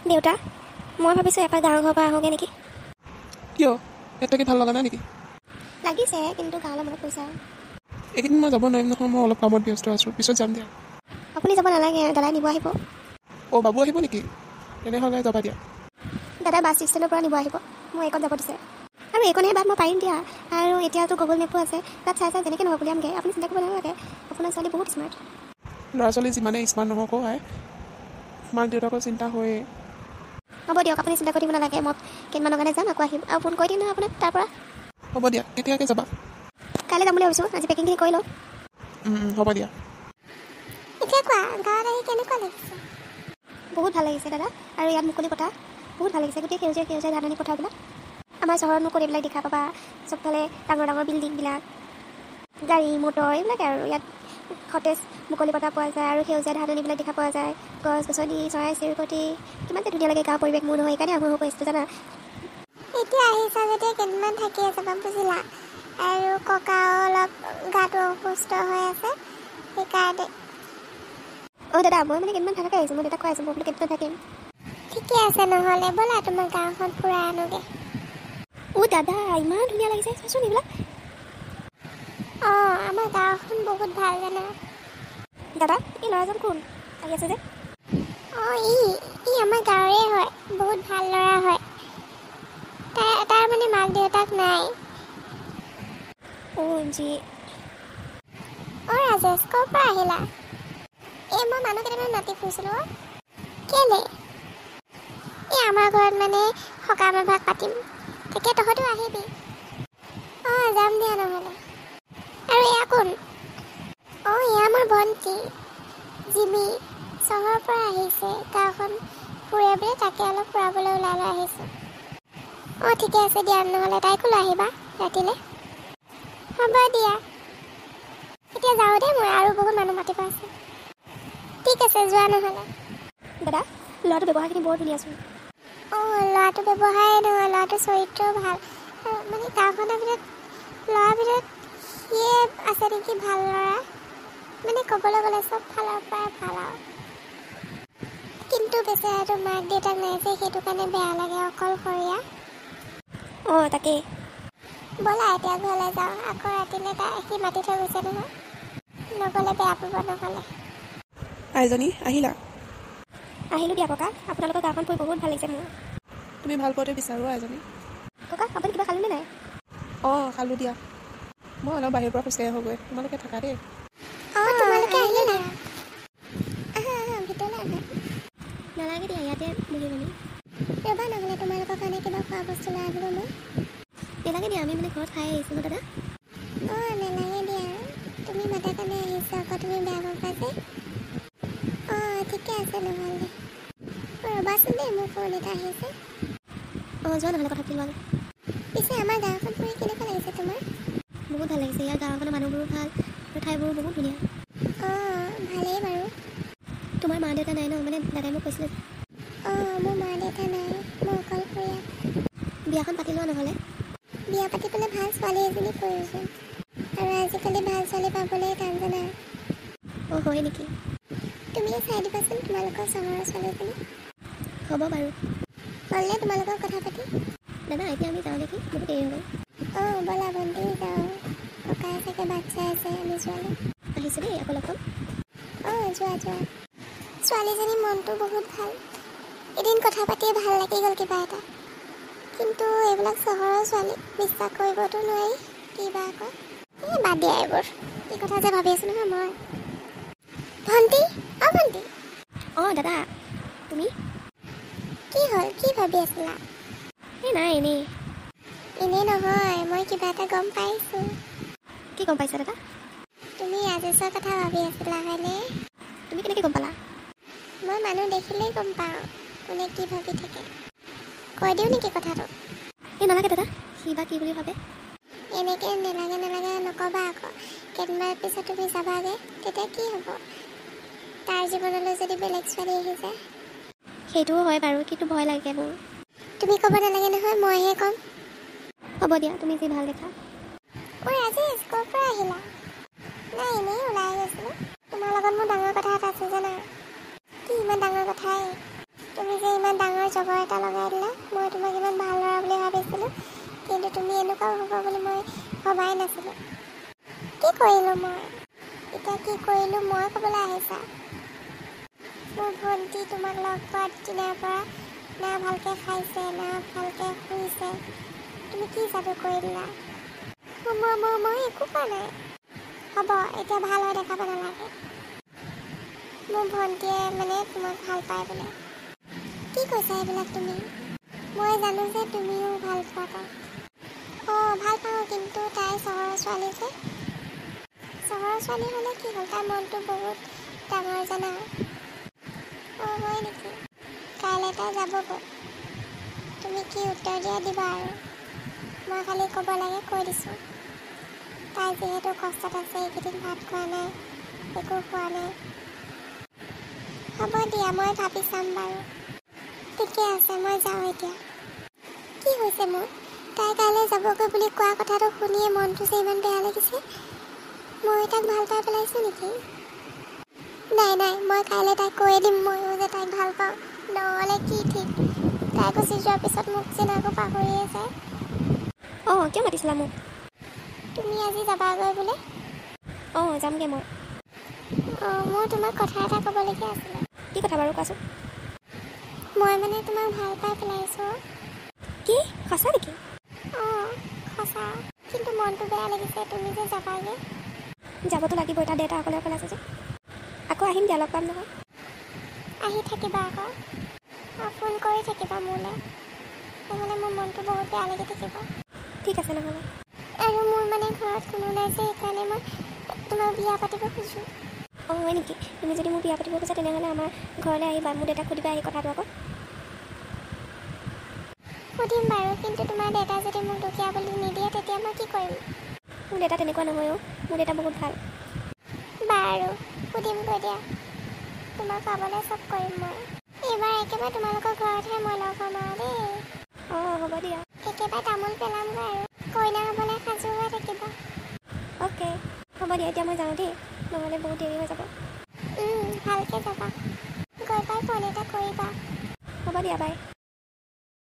দেউতা, মই ভাবিছোঁ এপাক গাঁৱৰ ঘৰৰ পৰা আহোঁগৈ নেকি। কিয় ইয়াত থাকি ভাল লগা নাই নেকি? লাগিছে, কিন্তু গাঁৱলৈ মনত পৰিছে আৰু। এইকেইদিন মই যাব নোৱাৰিম নহয়, মই অলপ কামত ব্যস্ত আছোঁ, পিছত যাম দিয়া। আপুনি যাব নালাগে, দাদাই নিব আহিব। অঁ, বাবু আহিব নেকি? তেনেহ'লে যাবা দিয়া। দাদাই বাছ ষ্টেণ্ডৰ পৰা নিব আহিব, মই এইকণ যাব দিছে। আৰু এইকণহে বাট মই পাৰিম দিয়া। আৰু এতিয়াতো গুগল মেপো আছে, তাত চাই যেনেকৈ নহওক উলিয়ামগৈ। আপুনি চিন্তা কৰিব নালাগে, আপোনাৰ ছোৱালী বহুত স্মাৰ্ট। ল'ৰা ছোৱালী যিমানে স্মাৰ্ট নহওক আই, মাক দেউতাকৰ চিন্তা হয়েই। হ'ব দিয়ক, আপুনি চিন্তা কৰিব নালাগে। মই কেইদিনমানৰ কাৰণে যাম, আকৌ আহিম আৰু ফোন কৰি দিম নহয় আপোনাক তাৰ পৰা। হ'ব দিয়া, কেতিয়াকৈ যাবা? কাইলৈ যাম বুলি ভাবিছোঁ, আজি পেকিংখিনি কৰি লওঁ। হ'ব দিয়া। এতিয়া কোৱা, গাঁৱত আহি কেনেকুৱা লাগিছে? বহুত ভাল লাগিছে দাদা, আৰু ইয়াত মুকলি পথাৰ বহুত ভাল লাগিছে। গোটেই সেউজীয়া সেউজীয়া ধাননি পথাৰবিলাক। আমাৰ চহৰতনো ক'ত এইবিলাক দেখা পাবা, চবফালে ডাঙৰ ডাঙৰ বিল্ডিংবিলাক, গাড়ী মটৰ এইবিলাকে। আৰু ইয়াত সতেজ মুকলি পথাৰ পোৱা যায়, আৰু সেউজীয়া ধাননিবিলাক দেখা পোৱা যায়। গছ গছনি, চৰাই চিৰিকটি, কিমান যে ধুনীয়া লাগে গাঁৱৰ পৰিৱেশ। মোৰ নহয়, সেইকাৰণে আহোঁ কৰিছিলোঁ জানা। এতিয়া আহিছা যেতিয়া কেইদিনমান থাকিয়ে যাবা, বুজিলা? আৰু ককাও অলপ গাটো অসুস্থ হৈ আছে, সেইকাৰণে। অঁ দাদা, মই মানে কেইদিনমান থকাকৈ আহিছোঁ, মই দেউতাক কৈ আছোঁ মই বোলো কেইদিনমান থাকিম। ঠিকে আছে, নহ'লে ব'লা তোমাৰ গাঁওখন ফুৰাই আনোগৈ। অঁ দাদা, ইমান ধুনীয়া লাগিছে, চোৱাচোন এইবিলাক। অঁ, আমাৰ গাঁওখন বহুত ভাল জানা। দাদা, এই ল'ৰাজন কোন আহি আছে যে? অঁ, ই আমাৰ গাঁৱৰে হয়, বহুত ভাল ল'ৰা হয়। তাৰ মানে মাক দেউতাক নাই। অঁ জি। অঁ ৰাজেশ, ক'ৰ পৰা আহিলা? এই মই মানুহ কেইটামান মাতি ফুৰিছিলোঁ। কেলে? এই আমাৰ ঘৰত মানে সকাম এভাগ পাতিম, তাকে তহঁতেও আহিবি। অঁ, যাম দিয়া নহ'লে। আৰু এয়া কোন? অঁ, এয়া মোৰ ভণ্টি জিমি, চহৰৰ পৰা আহিছে। গাঁওখন ফুৰে বোলে, তাকে অলপ ফুৰাবলৈ ওলাই আহিছোঁ। অঁ, ঠিকে আছে দিয়া, নহ'লে তাইকো লৈ আহিবা ৰাতিলৈ। হ'ব দিয়া, এতিয়া যাওঁ দেই, মই আৰু বহুত মানুহ মাতিব আছে। ঠিক আছে, যোৱা নহ'লে। দাদা, ল'ৰাটোৰ ব্যৱহাৰখিনি বৰ ধুনীয়াচোন। অঁ, ল'ৰাটোৰ ব্যৱহাৰে নহয়, ল'ৰাটোৰ চৰিত্ৰও ভাল। মানে গাঁওখনৰ ভিতৰত ল'ৰাৰ ভিতৰত সিয়ে আছে নেকি ভাল ল'ৰা। মানে ক'বলৈ গ'লে চব ফালৰ পৰাই ভাল আৰু। কিন্তু বেচেৰাটো মাক দেউতাক নাই যে, সেইটো কাৰণে বেয়া লাগে, অকলশৰীয়া। অঁ, তাকেই। ব'লা এতিয়া ঘৰলৈ যাওঁ, আকৌ ৰাতিলৈ সি মাতি থৈ গৈছে নহয়, নগ'লে বেয়া পাব নহ'লে। আইজনী আহিলা? আহিলোঁ দিয়া ককা, আপোনালোকৰ গাঁওখন ফুৰি বহুত ভাল লাগিছে মোৰ। তুমি ভাল পোৱাতে বিচাৰোঁ আইজনী। ককা, আপুনি কিবা খালেনে নাই? অঁ, খালোঁ দিয়া। মই অলপ বাহিৰৰ পৰা খোজকাঢ়ি আহোঁগৈ, তোমালোকে থাকা দেই। অঁ, তোমালোকে আহিলে নাই? আহা ভিতৰলৈ আহা। নালাগে দিয়া, ইয়াতে বহি বহি। ৰ'বা নহ'লে তোমালোকৰ কাৰণে কিবা খোৱা বস্তু লৈ আহিব মই। নালাগে দিয়া, আমি মানে ঘৰত খাই আহিছোঁ ন দাদা। অঁ, নালাগে দিয়া, তুমি মাতাৰ কাৰণে আহিছোঁ, আকৌ তুমি বেয়া পাবা যে। অঁ, ঠিকে আছে নহ'লে। ৰ'বাচোন দেই, মোৰ ফোন এটা আহিছে। অঁ, যোৱা নহ'লে কথা পাতি লোৱা। পিছে আমাৰ গাঁওখন ফুৰি কেনেকুৱা লাগিছে তোমাৰ? বহুত ভাল লাগিছে, ইয়াৰ গাঁওখনৰ মানুহবোৰো ভাল আৰু ঠাইবোৰো বহুত ধুনীয়া। অঁ, ভালেই বাৰু। তোমাৰ মা দেউতা নাই ন? মানে দাদাই মোক কৈছিলে। অঁ, মোৰ মা দেউতা নাই, মই অকলশৰীয়া। বিয়াখন পাতি লোৱা নহ'লে। বিয়া পাতিবলৈ ভাল ছোৱালী এজনী প্ৰয়োজন, আৰু আজিকালি ভাল ছোৱালী পাবলৈ টান জানা। অঁ, হয় নেকি? তুমিয়ে চাই দিবাচোন তোমালোকৰ চহৰৰ ছোৱালীজনী। হ'ব বাৰু। ভালনে তোমালোকৰ কথা পাতি? দাদা, এতিয়া আমি যাওঁ নেকি? বহুত দেৰি হৈ গ'ল। অঁ, ব'লা ভণ্টি যাওঁ, ককাই চাগে বাট চাই আছে আমি যোৱালৈ। আহিছোঁ দেই, আকৌ লগ পাম। অঁ, যোৱা যোৱা। ছোৱালীজনীৰ মনটো বহুত ভাল, এদিন কথা পাতিয়ে ভাল লাগি গ'ল কিবা এটা। কিন্তু এইবিলাক চহৰৰ ছোৱালী, বিশ্বাস কৰিবতো নোৱাৰি। কিবা আকৌ এই বাদ দিয়া এইবোৰ। কি কথা যে ভাবি আছোঁ নহয় মই। ভণ্টি, অঁ ভণ্টি। অঁ দাদা, তুমি? কি হ'ল, কি ভাবি আছিলা? এই নাই, এনেই। এনেই নহয়, মই কিবা এটা গম পাইছোঁ। কি গম পাইছা দাদা? তুমি ৰাজেশৰ কথা ভাবি আছিলা হয়নে? তুমি কেনেকৈ গম পালা? মই মানুহ দেখিলেই গম পাওঁ, কোনে কি ভাবি থাকে। কৈ দিওঁ নেকি কথাটো? এই নালাগে দাদা, সি বা কি বুলি ভাবে। এনেকৈ নালাগে নালাগে নক'বা আকৌ। কেইদিনমান পিছত তুমি যাবাগে, তেতিয়া কি হ'ব? তাৰ জীৱনলৈ যদি বেলেগ ছোৱালী আহি যায়। সেইটোও হয় বাৰু, কিন্তু ভয় লাগে মোৰ। তুমি ক'ব নালাগে নহয়, মইহে ক'ম। হ'ব দিয়া, তুমি যি ভাল দেখা। ঐ ৰাজেশ, ক'ৰ পৰা আহিলা? নাই, এনেই ওলাই গৈছিলোঁ। তোমাৰ লগত মোৰ ডাঙৰ কথা এটা আছে জানা। কি ইমান ডাঙৰ কথাই? তুমি যে ইমান ডাঙৰ ভবাই নাছিলোঁ। কি কৰিলোঁ মই? এতিয়া কি কৰিলোঁ মই ক'বলৈ আহিছা? মোৰ ভণ্টি তোমাক লগ পোৱাৰ দিনাৰ পৰা না ভালকৈ খাইছে না ভালকৈ শুইছে। তুমি কি যাদু কৰি দিলা? মই একো কোৱা নাই। হ'ব, এতিয়া ভাল হৈ দেখাব নালাগে। মোৰ ভণ্টিয়ে মানে তোমাক ভাল পায় বোলে। কি কৈছা এইবিলাক তুমি? মই জানো যে তুমিও ভাল পোৱা তাইক। অঁ, ভাল পাওঁ, কিন্তু তাই চহৰৰ ছোৱালী যে। চহৰৰ ছোৱালী হ'লে কি হ'ল, তাইৰ মনটো বহুত ডাঙৰ জানা। অঁ, হয় নেকি? কাইলৈ তাই যাবগৈ। তুমি কি উত্তৰ দিয়া দিবা আৰু। মই খালি ক'ব লাগে কৈ দিছোঁ। তাই যিহেতু কষ্টত আছে, এইকেইদিন ভাত খোৱা নাই, একো খোৱা নাই। হ'ব দিয়া, মই ভাবি চাম বাৰু। ঠিকে আছে, মই যাওঁ এতিয়া। কি হৈছে মোৰ? তাই কাইলৈ যাবগৈ বুলি কোৱা কথাটো শুনিয়ে মনটো যে ইমান বেয়া লাগিছে। মই তাইক ভাল পাই পেলাইছোঁ নেকি? নাই, মই কাইলৈ তাইক কৈয়ে দিম ময়ো যে তাইক ভাল পাওঁ। নহ'লে কি ঠিক, তাই গুচি যোৱাৰ পিছত মোক যেন আকৌ পাহৰিয়ে যায়। অঁ, কিয় মাতিছিলা মোক? তুমি আজি যাবাগৈ বোলে? অঁ, যামগৈ মই। অঁ, মোৰ তোমাক কথা এটা ক'বলগীয়া আছিলে। কি কথা বাৰু, কোৱাচোন। মই মানে তোমাক ভাল পাই পেলাইছোঁ। কি, সঁচা নেকি? অঁ, সঁচা। কিন্তু মনটো বেয়া লাগিছে তুমি যে যাবাগৈ। যাবতো লাগিবই, তাৰ দেউতা অকলে আছে যে। আকৌ আহিম দিয়া, লগ পাম নহয়। আহি থাকিবা আকৌ। ফোন কৰি থাকিবা মোলৈ। নহ'লে মোৰ মনটো বহুত বেয়া লাগি থাকিব। ঠিক আছে নহ'লে। আৰু মোৰ মানে ঘৰত কোনো নাই যে, সেইকাৰণে মই তোমাক বিয়া পাতিব খোজোঁ। অঁ, হয় নেকি? তুমি যদি মোক বিয়া পাতিব খোজা তেনেহ'লে আমাৰ ঘৰলৈ আহিবা। মোৰ দেউতাক সুধিবা এই কথাটো আকৌ। সুধিম বাৰু, কিন্তু তোমাৰ দেউতাই যদি মোক দুখীয়া বুলি নিদিয়ে তেতিয়া মই কি কৰিম? মোৰ দেউতা তেনেকুৱা নহয় অ', মোৰ দেউতা বহুত ভাল। বাৰু, সুধিমগৈ দিয়া। তোমাক পাবলৈ চব কৰিম মই। এইবাৰ একেবাৰে তোমালোকৰ ঘৰতহে মই লগ হ'ম আৰু দেই। অঁ, হ'ব দিয়া। একেবাৰে তামোল পেলামগৈ আৰু। কইনা হ'বলৈ সাজু হৈ থাকিবা। অ'কে, হ'ব দিয়া, এতিয়া মই যাওঁ দেই, নহ'লে বহুত দেৰি হৈ যাব। ভালকৈ যাবা। গৈ পাই ফোন এটা কৰিবা। হ'ব দিয়া, বাই।